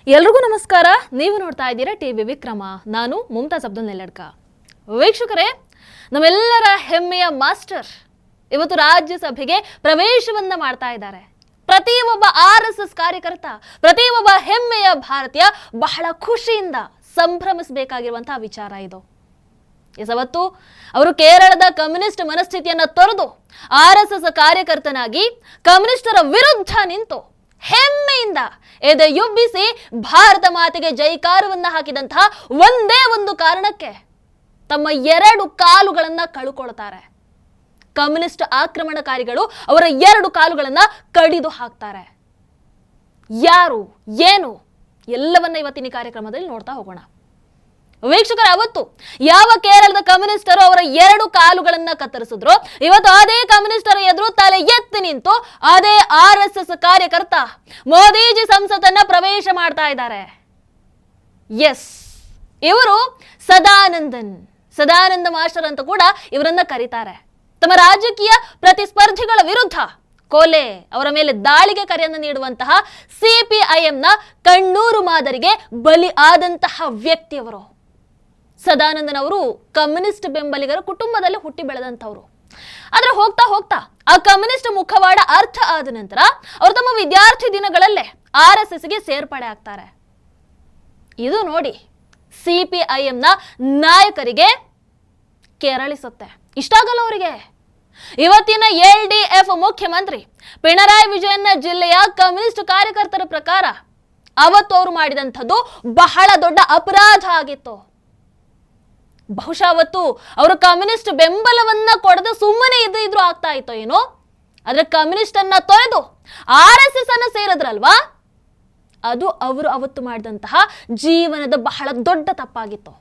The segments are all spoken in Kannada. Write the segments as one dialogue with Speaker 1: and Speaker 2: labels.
Speaker 1: ಎಲ್ರಿಗೂ ನಮಸ್ಕಾರ. ನೀವು ನೋಡ್ತಾ ಇದ್ದೀರಾ ಟಿವಿ ವಿಕ್ರಮ. ನಾನು ಮುಮ್ತಾಜ್ ಅಬ್ದುಲ್ ನೆಲ್ಲಡ್ಕ. ವೀಕ್ಷಕರೇ, ನಮ್ಮೆಲ್ಲರ ಹೆಮ್ಮೆಯ ಮಾಸ್ಟರ್ ಇವತ್ತು ರಾಜ್ಯಸಭೆಗೆ ಪ್ರವೇಶವನ್ನ ಮಾಡ್ತಾ ಇದ್ದಾರೆ. ಪ್ರತಿ ಒಬ್ಬ RSS ಕಾರ್ಯಕರ್ತ, ಪ್ರತಿ ಒಬ್ಬ ಹೆಮ್ಮೆಯ ಭಾರತೀಯ ಬಹಳ ಖುಷಿಯಿಂದ ಸಂಭ್ರಮಿಸಬೇಕಾಗಿರುವಂತಹ ವಿಚಾರ ಇದು. ಇವತ್ತು ಅವರು ಕೇರಳದ ಕಮ್ಯುನಿಸ್ಟ್ ಮನಸ್ಥಿತಿಯನ್ನ ತೊರೆದು RSS ಕಾರ್ಯಕರ್ತನಾಗಿ ಕಮ್ಯುನಿಸ್ಟರ ವಿರುದ್ಧ ನಿಂತು ಹೆಮ್ಮೆಯಿಂದ ಎದೆಯುಬ್ಬಿಸಿ ಭಾರತ ಮಾತೆಗೆ ಜೈಕಾರವನ್ನ ಹಾಕಿದಂತಹ ಒಂದೇ ಒಂದು ಕಾರಣಕ್ಕೆ ತಮ್ಮ 2 ಕಾಲುಗಳನ್ನ ಕಳ್ಕೊಳ್ತಾರೆ. ಕಮ್ಯುನಿಸ್ಟ್ ಆಕ್ರಮಣಕಾರಿಗಳು ಅವರ 2 ಕಾಲುಗಳನ್ನ ಕಡಿದು ಹಾಕ್ತಾರೆ. ಯಾರು, ಏನು ಎಲ್ಲವನ್ನ ಇವತ್ತಿನ ಕಾರ್ಯಕ್ರಮದಲ್ಲಿ ನೋಡ್ತಾ ಹೋಗೋಣ. ವೀಕ್ಷಕರ, ಅವತ್ತು ಯಾವ ಕೇರಳದ ಕಮ್ಯುನಿಸ್ಟರು ಅವರ 2 ಕಾಲುಗಳನ್ನ ಕತ್ತರಿಸಿದ್ರು, ಇವತ್ತು ಅದೇ ಕಮ್ಯುನಿಸ್ಟರ ಎದುರು ತಲೆ ಎತ್ತಿ ನಿಂತು ಅದೇ RSS ಕಾರ್ಯಕರ್ತ ಮೋದಿಜಿ ಸಂಸತ್ತನ್ನ ಪ್ರವೇಶ ಮಾಡ್ತಾ ಇದ್ದಾರೆ. ಎಸ್, ಇವರು ಸದಾನಂದ ಮಾಸ್ಟರ್ ಅಂತ ಕೂಡ ಇವರನ್ನ ಕರೀತಾರೆ. ತಮ್ಮ ರಾಜಕೀಯ ಪ್ರತಿಸ್ಪರ್ಧಿಗಳ ವಿರುದ್ಧ ಕೊಲೆ, ಅವರ ಮೇಲೆ ದಾಳಿಗೆ ಕರೆಯನ್ನು ನೀಡುವಂತಹ CPIMನ ಕಣ್ಣೂರು ಮಾದರಿಗೆ ಬಲಿ ಆದಂತಹ ವ್ಯಕ್ತಿಯವರು. ಸದಾನಂದನವರು ಕಮ್ಯುನಿಸ್ಟ್ ಬೆಂಬಲಿಗರ ಕುಟುಂಬದಲ್ಲಿ ಹುಟ್ಟಿ ಬೆಳೆದಂಥವ್ರು. ಆದ್ರೆ ಹೋಗ್ತಾ ಹೋಗ್ತಾ ಆ ಕಮ್ಯುನಿಸ್ಟ್ ಮುಖವಾಡ ಅರ್ಥ ಆದ ನಂತರ ಅವರು ತಮ್ಮ ವಿದ್ಯಾರ್ಥಿ ದಿನಗಳಲ್ಲೇ RSSಗೆ ಸೇರ್ಪಡೆ ಆಗ್ತಾರೆ. ಇದು ನೋಡಿ CPIMನ ನಾಯಕರಿಗೆ ಕೆರಳಿಸುತ್ತೆ. ಇಷ್ಟ ಆಗಲ್ಲ ಅವರಿಗೆ. ಇವತ್ತಿನ LDF ಮುಖ್ಯಮಂತ್ರಿ ಪಿಣರಾಯಿ ವಿಜಯನ್ ಜಿಲ್ಲೆಯ ಕಮ್ಯುನಿಸ್ಟ್ ಕಾರ್ಯಕರ್ತರ ಪ್ರಕಾರ ಅವತ್ತು ಅವರು ಮಾಡಿದಂಥದ್ದು ಬಹಳ ದೊಡ್ಡ ಅಪರಾಧ ಆಗಿತ್ತು. ಬಹುಶಃ ಅವತ್ತು ಅವರು ಕಮ್ಯುನಿಸ್ಟ್ ಬೆಂಬಲವನ್ನ ಕೊಡದ ಸುಮ್ಮನೆ ಇದ್ರು ಆಗ್ತಾ ಇತ್ತೋ ಏನೋ. ಆದ್ರೆ ಕಮ್ಯುನಿಸ್ಟ್ ಅನ್ನ ತೊರೆದು RSS ಅನ್ನ ಸೇರಿದ್ರಲ್ವಾ, ಅದು ಅವರು ಅವತ್ತು ಮಾಡಿದಂತಹ ಜೀವನದ ಬಹಳ ದೊಡ್ಡ ತಪ್ಪಾಗಿತ್ತು.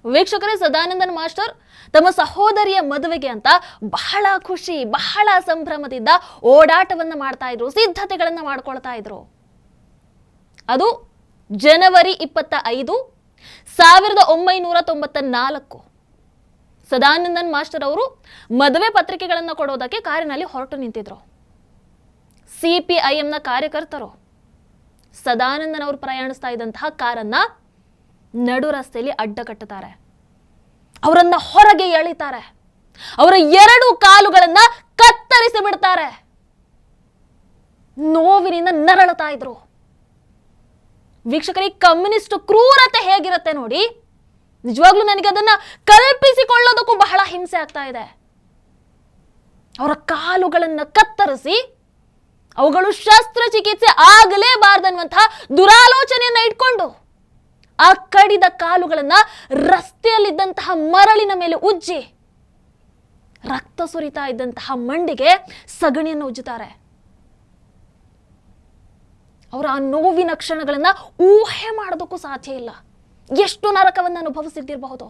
Speaker 1: ವೀಕ್ಷಕರೇ, ಸದಾನಂದನ್ ಮಾಸ್ಟರ್ ತಮ್ಮ ಸಹೋದರಿಯ ಮದುವೆಗೆ ಅಂತ ಬಹಳ ಖುಷಿ, ಬಹಳ ಸಂಭ್ರಮದಿಂದ ಓಡಾಟವನ್ನ ಮಾಡ್ತಾ ಇದ್ರು, ಸಿದ್ಧತೆಗಳನ್ನ ಮಾಡ್ಕೊಳ್ತಾ ಇದ್ರು. ಅದು ಜನವರಿ 25, 1994. ಸದಾನಂದನ್ ಮಾಸ್ಟರ್ ಅವರು ಮದುವೆ ಪತ್ರಿಕೆಗಳನ್ನು ಕೊಡೋದಕ್ಕೆ ಕಾರಿನಲ್ಲಿ ಹೊರಟು ನಿಂತಿದ್ರು. CPIMನ ಕಾರ್ಯಕರ್ತರು ಸದಾನಂದನ್ ಅವರು ಪ್ರಯಾಣಿಸ್ತಾ ಇದ್ದಂತಹ ಕಾರನ್ನ ನಡು ರಸ್ತೆಯಲ್ಲಿ ಅಡ್ಡಗಟ್ಟುತ್ತಾರೆ. ಅವರನ್ನ ಹೊರಗೆ ಎಳಿತಾರೆ. ಅವರ 2 ಕಾಲುಗಳನ್ನ ಕತ್ತರಿಸಿ ಬಿಡ್ತಾರೆ. ನೋವಿನಿಂದ ನರಳುತ್ತಾ ಇದ್ರು. ವೀಕ್ಷಕರಿಗೆ, ಕಮ್ಯುನಿಸ್ಟ್ ಕ್ರೂರತೆ ಹೇಗಿರುತ್ತೆ ನೋಡಿ. ನಿಜವಾಗ್ಲೂ ನನಗೆ ಅದನ್ನ ಕಲ್ಪಿಸಿಕೊಳ್ಳೋದಕ್ಕೂ ಬಹಳ ಹಿಂಸೆ ಆಗ್ತಾ ಇದೆ. ಅವರ ಕಾಲುಗಳನ್ನ ಕತ್ತರಿಸಿ ಅವುಗಳು ಶಸ್ತ್ರಚಿಕಿತ್ಸೆ ಆಗಲೇಬಾರ್ದನ್ನುವಂತಹ ದುರಾಲೋಚನೆಯನ್ನ ಇಟ್ಕೊಂಡು ಆ ಕಡಿದ ಕಾಲುಗಳನ್ನ ರಸ್ತೆಯಲ್ಲಿದ್ದಂತಹ ಮರಳಿನ ಮೇಲೆ ಉಜ್ಜಿ ರಕ್ತ ಸುರಿತಾ ಇದ್ದಂತಹ ಮಂಡಿಗೆ ಸಗಣಿಯನ್ನು ಉಜ್ಜುತ್ತಾರೆ. ಅವರ ಆ ನೋವಿನ ಕ್ಷಣಗಳನ್ನ ಊಹೆ ಮಾಡೋದಕ್ಕೂ ಸಾಧ್ಯ ಇಲ್ಲ. ಎಷ್ಟು ನರಕವನ್ನು ಅನುಭವಿಸಿದ್ದಿರಬಹುದು.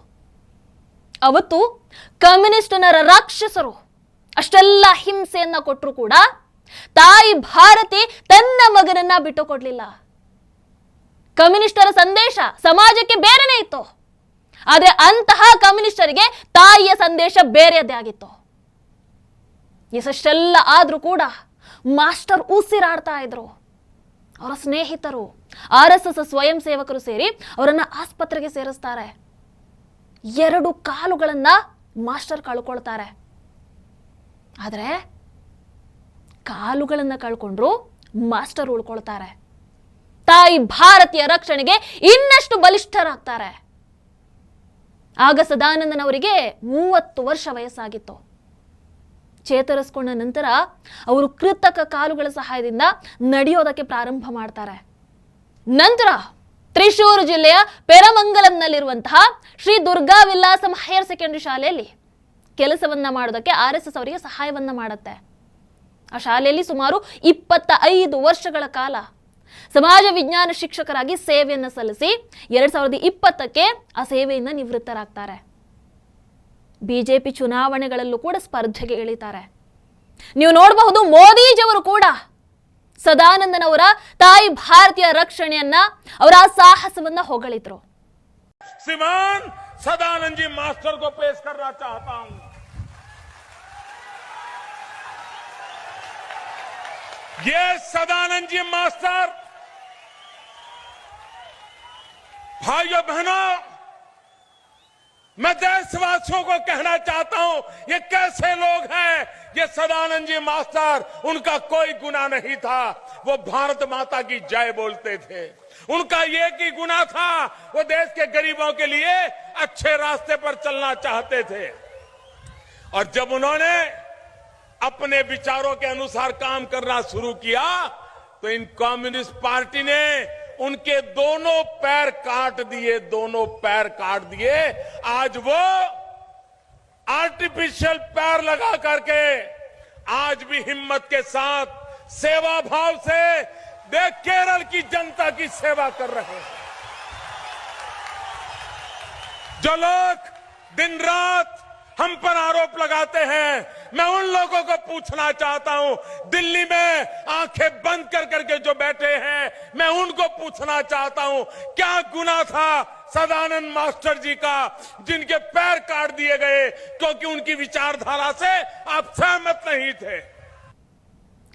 Speaker 1: ಅವತ್ತು ಕಮ್ಯುನಿಸ್ಟನರ ರಾಕ್ಷಸರು ಅಷ್ಟೆಲ್ಲ ಹಿಂಸೆಯನ್ನ ಕೊಟ್ಟರು ಕೂಡ ತಾಯಿ ಭಾರತಿ ತನ್ನ ಮಗನನ್ನ ಬಿಟ್ಟು ಕೊಡ್ಲಿಲ್ಲ. ಕಮ್ಯುನಿಸ್ಟರ ಸಂದೇಶ ಸಮಾಜಕ್ಕೆ ಬೇರೆನೇ ಇತ್ತು. ಆದ್ರೆ ಅಂತಹ ಕಮ್ಯುನಿಸ್ಟರಿಗೆ ತಾಯಿಯ ಸಂದೇಶ ಬೇರೆಯದೇ ಆಗಿತ್ತು. ಇಷ್ಟೆಲ್ಲ ಆದ್ರೂ ಕೂಡ ಮಾಸ್ಟರ್ ಉಸಿರಾಡ್ತಾ ಇದ್ರು. ಅವರ ಸ್ನೇಹಿತರು RSS ಸ್ವಯಂ ಸೇವಕರು ಸೇರಿ ಅವರನ್ನ ಆಸ್ಪತ್ರೆಗೆ ಸೇರಿಸ್ತಾರೆ. 2 ಕಾಲುಗಳನ್ನ ಮಾಸ್ಟರ್ ಕಳ್ಕೊಳ್ತಾರೆ. ಆದ್ರೆ ಕಾಲುಗಳನ್ನ ಕಳ್ಕೊಂಡ್ರು, ಮಾಸ್ಟರ್ ಉಳ್ಕೊಳ್ತಾರೆ. ತಾಯಿ ಭಾರತೀಯ ರಕ್ಷಣೆಗೆ ಇನ್ನಷ್ಟು ಬಲಿಷ್ಠರಾಗ್ತಾರೆ. ಆಗ ಸದಾನಂದನ್ ಅವರಿಗೆ 30 ವರ್ಷ ವಯಸ್ಸಾಗಿತ್ತು. ಚೇತರಿಸಿಕೊಂಡ ನಂತರ ಅವರು ಕೃತಕ ಕಾಲುಗಳ ಸಹಾಯದಿಂದ ನಡೆಯೋದಕ್ಕೆ ಪ್ರಾರಂಭ ಮಾಡ್ತಾರೆ. ನಂತರ ತ್ರಿಶೂರು ಜಿಲ್ಲೆಯ ಪೆರಮಂಗಲಂನಲ್ಲಿರುವಂತಹ ಶ್ರೀ ದುರ್ಗಾ ವಿಲಾಸಂ ಹೈಯರ್ ಸೆಕೆಂಡರಿ ಶಾಲೆಯಲ್ಲಿ ಕೆಲಸವನ್ನ ಮಾಡೋದಕ್ಕೆ RSS ಅವರಿಗೆ ಸಹಾಯವನ್ನ ಮಾಡುತ್ತೆ. ಆ ಶಾಲೆಯಲ್ಲಿ ಸುಮಾರು 25 ವರ್ಷಗಳ ಕಾಲ ಸಮಾಜ ವಿಜ್ಞಾನ ಶಿಕ್ಷಕರಾಗಿ ಸೇವೆಯನ್ನ ಸಲ್ಲಿಸಿ 2020ಕ್ಕೆ ಆ ಸೇವೆಯಿಂದ ನಿವೃತ್ತರಾಗ್ತಾರೆ. ಬಿಜೆಪಿ ಚುನಾವಣೆಗಳಲ್ಲೂ ಕೂಡ ಸ್ಪರ್ಧೆಗೆ ಇಳಿತಾರೆ. ನೀವು ನೋಡಬಹುದು, ಮೋದಿಜಿಯವರು ಕೂಡ ಸದಾನಂದನ್ ಅವರ ತಾಯಿ ಭಾರತೀಯ ರಕ್ಷಣೆಯನ್ನ, ಅವರ ಸಾಹಸವನ್ನ ಹೊಗಳಿದ್ರು.
Speaker 2: श्रीमान सदानंद जी मास्टर को पेश करना चाहता हूं। ये सदानंद जी मास्टर भाइयों बहनों, मैं देशवासियों को कहना चाहता हूं, ये कैसे लोग हैं? ये सदानंद जी मास्टर, उनका कोई गुनाह नहीं था। वो भारत माता की जय बोलते थे। उनका एक ही गुनाह था, वो देश के गरीबों के लिए अच्छे रास्ते पर चलना चाहते थे। और जब उन्होंने अपने विचारों के अनुसार काम करना शुरू किया तो इन कम्युनिस्ट पार्टी ने उनके दोनों पैर काट दिए। आज वो आर्टिफिशियल पैर लगा करके आज भी हिम्मत के साथ सेवा भाव से देख केरल की जनता की सेवा कर रहे हैं। जो लोग दिन रात हम पर आरोप लगाते हैं, मैं उन लोगों को पूछना चाहता हूं, दिल्ली में आंखें बंद कर करके जो बैठे हैं, मैं उनको पूछना चाहता हूं, क्या गुनाह था सदानंद मास्टर जी का जिनके पैर काट दिए गए क्योंकि उनकी विचारधारा से आप सहमत नहीं थे?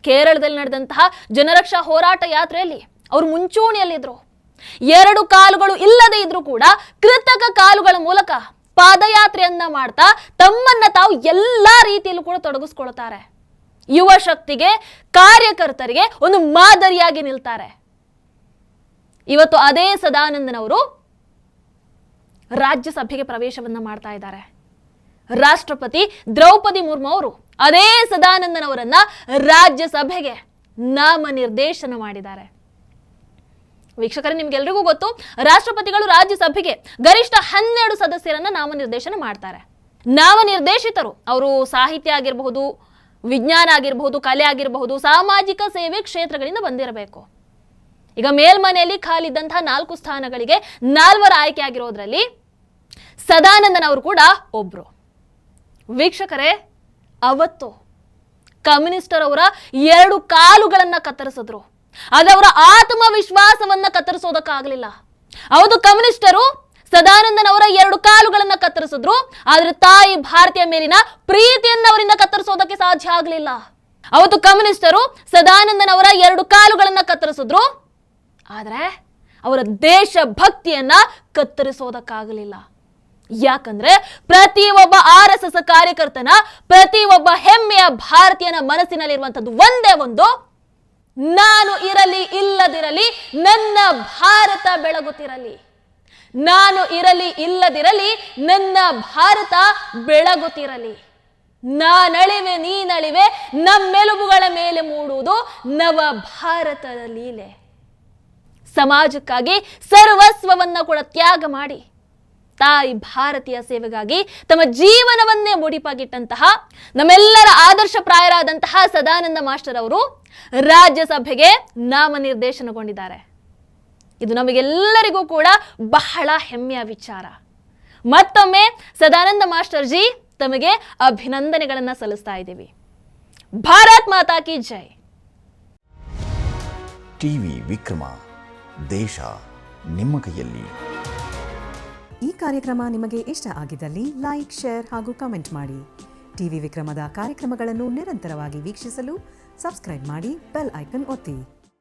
Speaker 1: ಕೇರಳದಲ್ಲಿ ನಡೆದಂತಹ ಜನರಕ್ಷಾ ಹೋರಾಟ ಯಾತ್ರೆಯಲ್ಲಿ ಅವರು ಮುಂಚೂಣಿಯಲ್ಲಿದ್ರು. ಎರಡು ಕಾಲುಗಳು ಇಲ್ಲದೆ ಇದ್ರೂ ಕೂಡ ಕೃತಕ ಕಾಲುಗಳ ಮೂಲಕ ಪಾದಯಾತ್ರೆಯನ್ನ ಮಾಡ್ತಾ ತಮ್ಮನ್ನ ತಾವು ಎಲ್ಲಾ ರೀತಿಯಲ್ಲೂ ಕೂಡ ತೊಡಗಿಸ್ಕೊಳ್ತಾರೆ. ಯುವ ಶಕ್ತಿಗೆ, ಕಾರ್ಯಕರ್ತರಿಗೆ ಒಂದು ಮಾದರಿಯಾಗಿ ನಿಲ್ತಾರೆ. ಇವತ್ತು ಅದೇ ಸದಾನಂದನವರು ರಾಜ್ಯಸಭೆಗೆ ಪ್ರವೇಶವನ್ನ ಮಾಡ್ತಾ ಇದ್ದಾರೆ. ರಾಷ್ಟ್ರಪತಿ ದ್ರೌಪದಿ ಮುರ್ಮು ಅವರು ಅದೇ ಸದಾನಂದನವರನ್ನ ರಾಜ್ಯಸಭೆಗೆ ನಾಮನಿರ್ದೇಶನ ಮಾಡಿದ್ದಾರೆ. ವೀಕ್ಷಕರೇ, ನಿಮ್ಗೆಲ್ರಿಗೂ ಗೊತ್ತು, ರಾಷ್ಟ್ರಪತಿಗಳು ರಾಜ್ಯಸಭೆಗೆ ಗರಿಷ್ಠ 12 ಸದಸ್ಯರನ್ನ ನಾಮನಿರ್ದೇಶನ ಮಾಡ್ತಾರೆ. ನಾಮನಿರ್ದೇಶಿತರು ಅವರು ಸಾಹಿತ್ಯ ಆಗಿರಬಹುದು, ವಿಜ್ಞಾನ ಆಗಿರಬಹುದು, ಕಲೆ ಆಗಿರಬಹುದು, ಸಾಮಾಜಿಕ ಸೇವೆ ಕ್ಷೇತ್ರಗಳಿಂದ ಬಂದಿರಬೇಕು. ಈಗ ಮೇಲ್ಮನೆಯಲ್ಲಿ ಖಾಲಿದ್ದಂತಹ 4 ಸ್ಥಾನಗಳಿಗೆ 4 ಆಯ್ಕೆ ಆಗಿರೋದ್ರಲ್ಲಿ ಸದಾನಂದನ್ ಅವರು ಕೂಡ ಒಬ್ರು. ವೀಕ್ಷಕರೇ, ಅವತ್ತು ಕಮ್ಯುನಿಸ್ಟರ್ ಅವರ 2 ಕಾಲುಗಳನ್ನ ಕತ್ತರಿಸಿದ್ರು. ಅದವರ ಆತ್ಮವಿಶ್ವಾಸವನ್ನ ಕತ್ತರಿಸೋದಕ್ಕಾಗಲಿಲ್ಲ. ಹೌದು, ಕಮ್ಯುನಿಸ್ಟರು ಸದಾನಂದನ್ ಅವರ 2 ಕಾಲುಗಳನ್ನ ಕತ್ತರಿಸಿದ್ರು, ಆದ್ರೆ ತಾಯಿ ಭಾರತೀಯ ಮೇಲಿನ ಪ್ರೀತಿಯನ್ನ ಅವರಿಂದ ಕತ್ತರಿಸೋದಕ್ಕೆ ಸಾಧ್ಯ ಆಗಲಿಲ್ಲ. ಅವತ್ತು ಕಮ್ಯುನಿಸ್ಟರು ಸದಾನಂದನ್ ಅವರ 2 ಕಾಲುಗಳನ್ನ ಕತ್ತರಿಸಿದ್ರು, ಆದ್ರೆ ಅವರ ದೇಶಭಕ್ತಿಯನ್ನ ಕತ್ತರಿಸೋದಕ್ಕಾಗಲಿಲ್ಲ. ಯಾಕಂದ್ರೆ ಪ್ರತಿ ಒಬ್ಬ RSS ಕಾರ್ಯಕರ್ತನ, ಪ್ರತಿ ಒಬ್ಬ ಹೆಮ್ಮೆಯ ಭಾರತೀಯನ ಮನಸ್ಸಿನಲ್ಲಿರುವಂತದ್ದು ಒಂದೇ ಒಂದು, ನಾನು ಇರಲಿ ಇಲ್ಲದಿರಲಿ ನನ್ನ ಭಾರತ ಬೆಳಗುತ್ತಿರಲಿ. ನಾನು ಇರಲಿ ಇಲ್ಲದಿರಲಿ ನನ್ನ ಭಾರತ ಬೆಳಗುತ್ತಿರಲಿ. ನಾನಳಿವೆ ನೀನಳಿವೆ, ನಮ್ಮೆಲುಬುಗಳ ಮೇಲೆ ಮೂಡುವುದು ನವ ಭಾರತದ ಲೀಲೆ. ಸಮಾಜಕ್ಕಾಗಿ ಸರ್ವಸ್ವವನ್ನ ಕೂಡ ತ್ಯಾಗ ಮಾಡಿ ತಾಯಿ ಭಾರತೀಯ ಸೇವೆಗಾಗಿ ತಮ್ಮ ಜೀವನವನ್ನೇ ಮುಡಿಪಾಗಿಟ್ಟಂತಹ ನಮ್ಮೆಲ್ಲರ ಆದರ್ಶಪ್ರಾಯರಾದಂತಹ ಸದಾನಂದ ಮಾಸ್ಟರ್ ಅವರು ರಾಜ್ಯಸಭೆಗೆ ನಾಮನಿರ್ದೇಶನಗೊಂಡಿದ್ದಾರೆ. ಇದು ನಮಗೆಲ್ಲರಿಗೂ ಕೂಡ ಬಹಳ ಹೆಮ್ಮೆಯ ವಿಚಾರ. ಮತ್ತೊಮ್ಮೆ ಸದಾನಂದ ಮಾಸ್ಟರ್ ಜಿ ತಮಗೆ ಅಭಿನಂದನೆಗಳನ್ನ ಸಲ್ಲಿಸ್ತಾ ಇದ್ದೀವಿ. ಭಾರತ್ ಮಾತಾ ಕಿ ಜೈ.
Speaker 3: ಟಿವಿ ವಿಕ್ರಮ, ದೇಶ ನಿಮ್ಮ ಕೈಯಲ್ಲಿ.
Speaker 4: ಈ ಕಾರ್ಯಕ್ರಮ ನಿಮಗೆ ಇಷ್ಟ ಆಗಿದ್ದಲ್ಲಿ ಲೈಕ್, ಶೇರ್ ಹಾಗೂ ಕಮೆಂಟ್ ಮಾಡಿ. ಟಿವಿ ವಿಕ್ರಮದ ಕಾರ್ಯಕ್ರಮಗಳನ್ನು ನಿರಂತರವಾಗಿ ವೀಕ್ಷಿಸಲು ಸಬ್ಸ್ಕ್ರೈಬ್ ಮಾಡಿ, ಬೆಲ್ ಐಕನ್ ಒತ್ತಿ.